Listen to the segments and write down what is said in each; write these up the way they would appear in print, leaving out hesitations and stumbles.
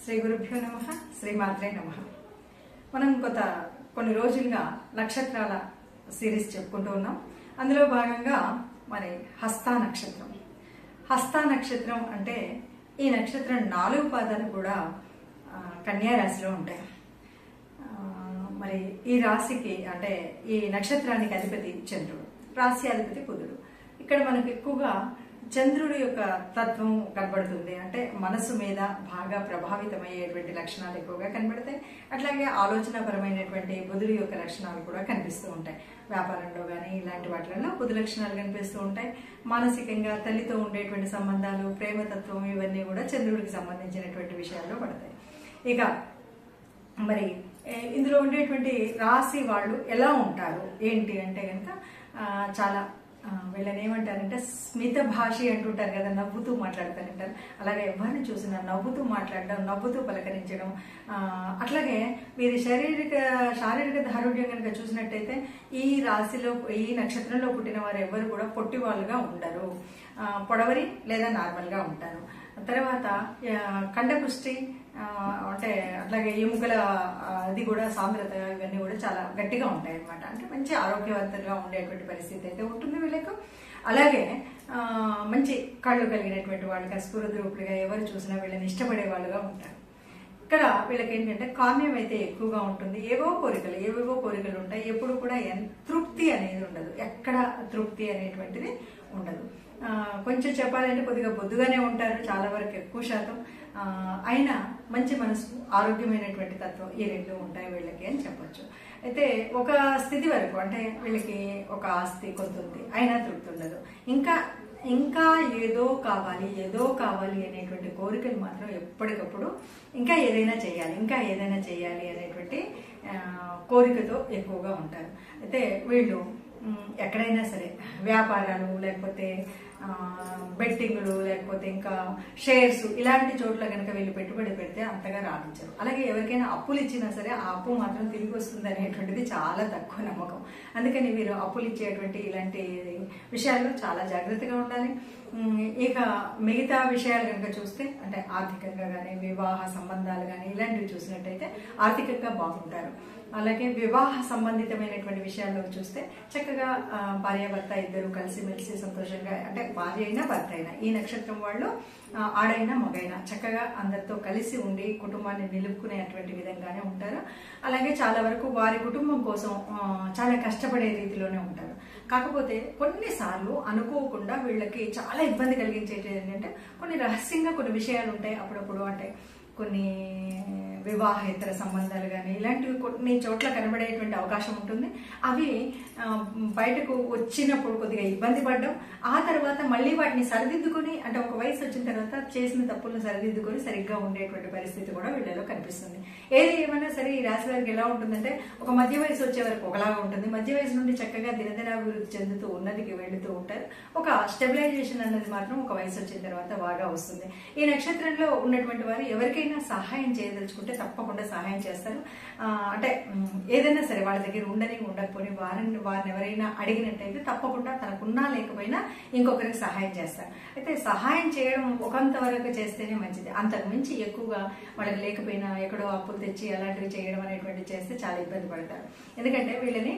శ్రీ గురుభ్యో నమః, శ్రీమాత్రే నమః. మనం కొన్ని రోజులుగా నక్షత్రాల సిరీస్ చెప్పుకుంటూ ఉన్నాం. అందులో భాగంగా మరి హస్తా నక్షత్రం అంటే ఈ నక్షత్రం 4 పాదాలు కూడా కన్యా రాశిలో ఉంటాయి. మరి ఈ రాశికి అంటే ఈ నక్షత్రానికి అధిపతి చంద్రుడు, రాశి అధిపతి బుధుడు. ఇక్కడ మనకు ఎక్కువగా చంద్రుడి యొక్క తత్వం కనబడుతుంది. అంటే మనసు మీద బాగా ప్రభావితమయ్యేటువంటి లక్షణాలు ఎక్కువగా కనబడతాయి. అట్లాగే ఆలోచనాపరమైనటువంటి బుధుడి యొక్క లక్షణాలు కూడా కనిపిస్తూ ఉంటాయి. వ్యాపారంలో కానీ ఇలాంటి వాటిల్లో బుధు లక్షణాలు కనిపిస్తూ ఉంటాయి. మానసికంగా తల్లితో ఉండేటువంటి సంబంధాలు, ప్రేమతత్వం ఇవన్నీ కూడా చంద్రుడికి సంబంధించినటువంటి విషయాల్లో పడతాయి. ఇక మరి ఇందులో ఉండేటువంటి రాశి వాళ్ళు ఎలా ఉంటారు ఏంటి అంటే కనుక చాలా వీళ్ళని ఏమంటారంటే స్మిత భాషి అంటుంటారు కదా, నవ్వుతూ మాట్లాడతారంటారు. అలాగే ఎవరిని చూసినా నవ్వుతూ మాట్లాడడం, నవ్వుతూ పలకరించడం. అట్లాగే వీరి శారీరక దారుఢ్యం కనుక చూసినట్టయితే ఈ రాశిలో ఈ నక్షత్రంలో పుట్టిన వారు ఎవరు కూడా పొట్టి వాళ్ళుగా ఉండరు, పొడవరి లేదా నార్మల్గా ఉంటారు. తర్వాత కండపుష్టి అంటే అట్లాగే ఎముకల అది కూడా సాంద్రత ఇవన్నీ కూడా చాలా గట్టిగా ఉంటాయి అన్నమాట. అంటే మంచి ఆరోగ్యవంతంగా ఉండేటువంటి పరిస్థితి అయితే ఉంటుంది వీళ్ళకు. అలాగే మంచి కళ్ళు కలిగినటువంటి వాళ్ళుగా, స్ఫురద్రూపులుగా ఎవరు చూసినా వీళ్ళని ఇష్టపడే వాళ్ళుగా ఉంటారు. ఇక్కడ వీళ్ళకి ఏంటంటే కామ్యం అయితే ఎక్కువగా ఉంటుంది. ఏవేవో కోరికలు ఉంటాయి. ఎప్పుడు కూడా తృప్తి అనేది ఉండదు, ఎక్కడ తృప్తి అనేటువంటిది ఉండదు. కొంచెం చెప్పాలంటే కొద్దిగా బొద్దుగానే ఉంటారు చాలా వరకు, ఎక్కువ శాతం. అయినా మంచి మనసు, ఆరోగ్యమైనటువంటి తత్వం ఈ రెండు ఉంటాయి వీళ్ళకి అని చెప్పొచ్చు. అయితే ఒక స్థితి వరకు అంటే వీళ్ళకి ఒక ఆస్తి కొంత ఉంది, అయినా తృప్తి ఉండదు. ఇంకా ఏదో కావాలి అనేటువంటి కోరికలు మాత్రం ఎప్పటికప్పుడు ఇంకా ఏదైనా చేయాలి అనేటువంటి కోరికతో ఎక్కువగా ఉంటారు. అయితే వీళ్ళు ఎక్కడైనా సరే వ్యాపారాలు, లేకపోతే బెట్టింగ్లు, లేకపోతే ఇంకా షేర్స్ ఇలాంటి చోట్ల కనుక వీళ్ళు పెట్టుబడి పెడితే అంతగా రాణించరు. అలాగే ఎవరికైనా అప్పులు ఇచ్చినా సరే ఆ అప్పు మాత్రం తిరిగి వస్తుంది అనేటువంటిది చాలా తక్కువ నమ్మకం. అందుకని వీరు అప్పులు ఇచ్చేటువంటి ఇలాంటి విషయాల్లో చాలా జాగ్రత్తగా ఉండాలి. ఇక మిగతా విషయాలు కనుక చూస్తే అంటే ఆర్థికంగా కానీ, వివాహ సంబంధాలు కానీ ఇలాంటివి చూసినట్టయితే ఆర్థికంగా బాగుంటారు. అలాగే వివాహ సంబంధితమైనటువంటి విషయాల్లో చూస్తే చక్కగా భార్యాభర్త ఇద్దరు కలిసిమెలిసి సంతోషంగా, అంటే భార్య అయినా భర్త అయినా, ఈ నక్షత్రం వాళ్ళు ఆడైనా మగైనా చక్కగా అందరితో కలిసి ఉండి కుటుంబాన్ని నిలుపుకునేటువంటి విధంగానే ఉంటారు. అలాగే చాలా వరకు వారి కుటుంబం కోసం చాలా కష్టపడే రీతిలోనే ఉంటారు. కాకపోతే కొన్నిసార్లు అనుకోకుండా వీళ్ళకి చాలా ఇబ్బంది కలిగించేది ఏంటంటే కొన్ని రహస్యంగా కొన్ని విషయాలు ఉంటాయి అప్పుడప్పుడు. అంటే కొన్ని వివాహేతర సంబంధాలు కానీ ఇలాంటివి కొన్ని చోట్ల కనబడేటువంటి అవకాశం ఉంటుంది. అవి బయటకు వచ్చినప్పుడు కొద్దిగా ఇబ్బంది పడ్డం, ఆ తర్వాత మళ్ళీ వాటిని సరిదిద్దుకొని, అంటే ఒక వయసు వచ్చిన తర్వాత చేసిన తప్పులను సరిదిద్దుకొని సరిగ్గా ఉండేటువంటి పరిస్థితి కూడా వీళ్ళలో కనిపిస్తుంది. ఏది ఏమైనా సరే ఈ రాశి వారికి ఎలా ఉంటుందంటే ఒక మధ్య వయసు వచ్చే వరకు ఒకలాగా ఉంటుంది. మధ్య వయసు నుండి చక్కగా దినదినాభివృద్ధి చెందుతూ ఉన్నతికి వెళుతూ ఉంటారు. ఒక స్టెబిలైజేషన్ అన్నది మాత్రం ఒక వయసు వచ్చిన తర్వాత బాగా వస్తుంది. ఈ నక్షత్రంలో ఉన్నటువంటి వారు ఎవరికైనా సహాయం చేయదలుచుకుంటే తప్పకుండా సహాయం చేస్తారు. అంటే ఏదైనా సరే వాళ్ళ దగ్గర ఉండకపోని వారిని ఎవరైనా అడిగినట్టయితే తప్పకుండా తనకున్నా లేకపోయినా ఇంకొకరికి సహాయం చేస్తారు. అయితే సహాయం చేయడం ఒకంత వరకు చేస్తేనే మంచిది. అంతకు మించి ఎక్కువగా వాళ్ళకి లేకపోయినా ఎక్కడో అప్పులు తెచ్చి అలాంటివి చేయడం అనేటువంటి చేస్తే చాలా ఇబ్బంది పడతారు. ఎందుకంటే వీళ్ళని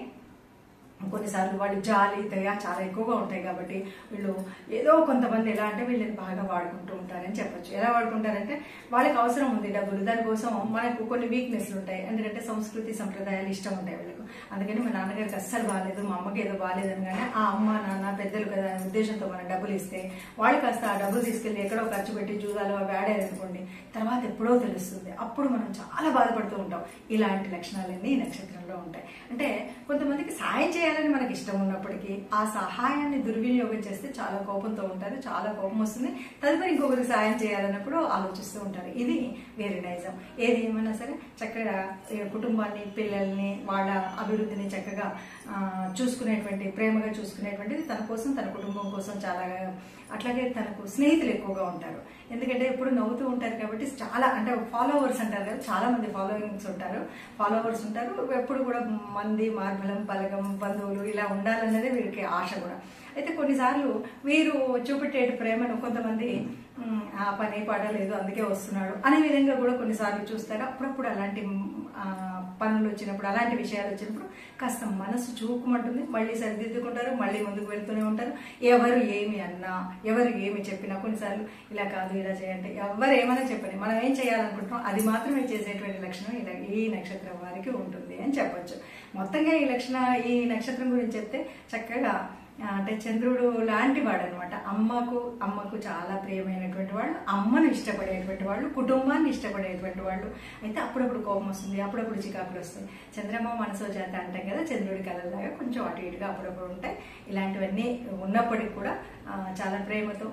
కొన్నిసార్లు వాళ్ళు జాలి, దయ చాలా ఎక్కువగా ఉంటాయి. కాబట్టి వీళ్ళు ఏదో కొంతమంది ఎలా అంటే వీళ్ళని బాగా వాడుకుంటూ ఉంటారని చెప్పొచ్చు. ఎలా వాడుకుంటారంటే వాళ్ళకి అవసరం ఉంది డబ్బులు, దానికోసం మనకు కొన్ని వీక్నెస్లు ఉంటాయి. ఎందుకంటే సంస్కృతి సంప్రదాయాలు ఇష్టం ఉంటాయి వీళ్ళకు. అందుకని మా నాన్నగారికి అస్సలు బాగాలేదు, మా అమ్మకి ఏదో బాగాలేదని కానీ ఆ అమ్మ నాన్న పెద్దలు కదా అనే ఉద్దేశంతో మనం డబ్బులు ఇస్తే వాళ్ళు కాస్త ఆ డబ్బులు తీసుకెళ్లి ఎక్కడో ఖర్చు పెట్టి జూదాలు అవి ఆడారనుకోండి, తర్వాత ఎప్పుడో తెలుస్తుంది. అప్పుడు మనం చాలా బాధపడుతూ ఉంటాం. ఇలాంటి లక్షణాలన్నీ ఈ నక్షత్రంలో ఉంటాయి. అంటే కొంతమందికి సాయం చేయాలని మనకి ఇష్టం ఉన్నప్పటికీ ఆ సహాయాన్ని దుర్వినియోగం చేస్తే చాలా కోపంతో ఉంటారు, చాలా కోపం వస్తుంది. తదుపరి ఇంకొకరికి సాయం చేయాలన్నప్పుడు ఆలోచిస్తూ ఉంటారు. ఇది వేరే నైజం. ఏది ఏమైనా సరే చక్కగా కుటుంబాన్ని, పిల్లల్ని, వాళ్ళ అభివృద్ధిని చక్కగా చూసుకునేటువంటి, ప్రేమగా చూసుకునేటువంటిది తన కోసం, తన కుటుంబం కోసం చాలా. అట్లాగే తనకు స్నేహితులు ఎక్కువగా ఉంటారు. ఎందుకంటే ఎప్పుడు నవ్వుతూ ఉంటారు కాబట్టి చాలా, అంటే ఫాలోవర్స్ అంటారు కదా, చాలా మంది ఫాలోవర్స్ ఉంటారు. ఎప్పుడు కూడా మంది, మార్బలం, బలగం, బంధువులు ఇలా ఉండాలన్నదే వీరికి ఆశ కూడా. అయితే కొన్నిసార్లు వీరు చూపెట్టే ప్రేమను కొంతమంది ఆ పని పడలేదు అందుకే వస్తున్నాడు అనే విధంగా కూడా కొన్నిసార్లు చూస్తారు. అప్పుడప్పుడు అలాంటి పనులు వచ్చినప్పుడు, అలాంటి విషయాలు వచ్చినప్పుడు కాస్త మనసు చూపుమంటుంది, మళ్ళీ సరిదిద్దుకుంటారు, మళ్ళీ ముందుకు వెళ్తూనే ఉంటారు. ఎవరు ఏమి అన్నా, ఎవరు ఏమి చెప్పినా, కొన్నిసార్లు ఇలా కాదు ఇలా చేయండి, ఎవరు ఏమైనా చెప్పండి, మనం ఏం చేయాలనుకుంటున్నాం అది మాత్రమే చేసేటువంటి లక్షణం ఇలా ఈ నక్షత్రం వారికి ఉంటుంది అని చెప్పొచ్చు. మొత్తంగా ఈ నక్షత్రం గురించి చెప్తే చక్కగా అంటే చంద్రుడు లాంటి వాడు అనమాట. అమ్మకు చాలా ప్రియమైనటువంటి వాళ్ళు, అమ్మను ఇష్టపడేటువంటి వాళ్ళు, కుటుంబాన్ని ఇష్టపడేటువంటి వాళ్ళు. అయితే అప్పుడప్పుడు కోపం వస్తుంది, అప్పుడప్పుడు చికాకులు వస్తాయి. చంద్రమ్మ మనసో జాత అంటాం కదా, చంద్రుడి కళలాగా కొంచెం అటు ఇటుగా అప్పుడప్పుడు ఉంటాయి. ఇలాంటివన్నీ ఉన్నప్పటికీ కూడా చాలా ప్రేమతో,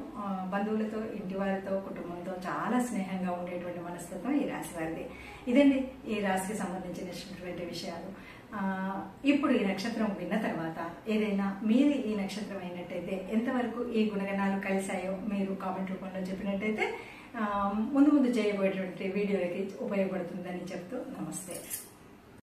బంధువులతో, ఇంటి వారితో, కుటుంబంతో చాలా స్నేహంగా ఉండేటువంటి మనస్తత్వం ఈ రాశి వారిది. ఇదండి ఈ రాశికి సంబంధించినటువంటి విషయాలు. ఇప్పుడు ఈ నక్షత్రం విన్న తర్వాత ఏదైనా మీది ఈ నక్షత్రం అయినట్టయితే ఎంతవరకు ఈ గుణగణాలు కలిశాయో మీరు కామెంట్ రూపంలో చెప్పినట్టయితే ముందు చేయబోయేటువంటి వీడియోలకి ఉపయోగపడుతుందని చెప్తూ నమస్తే.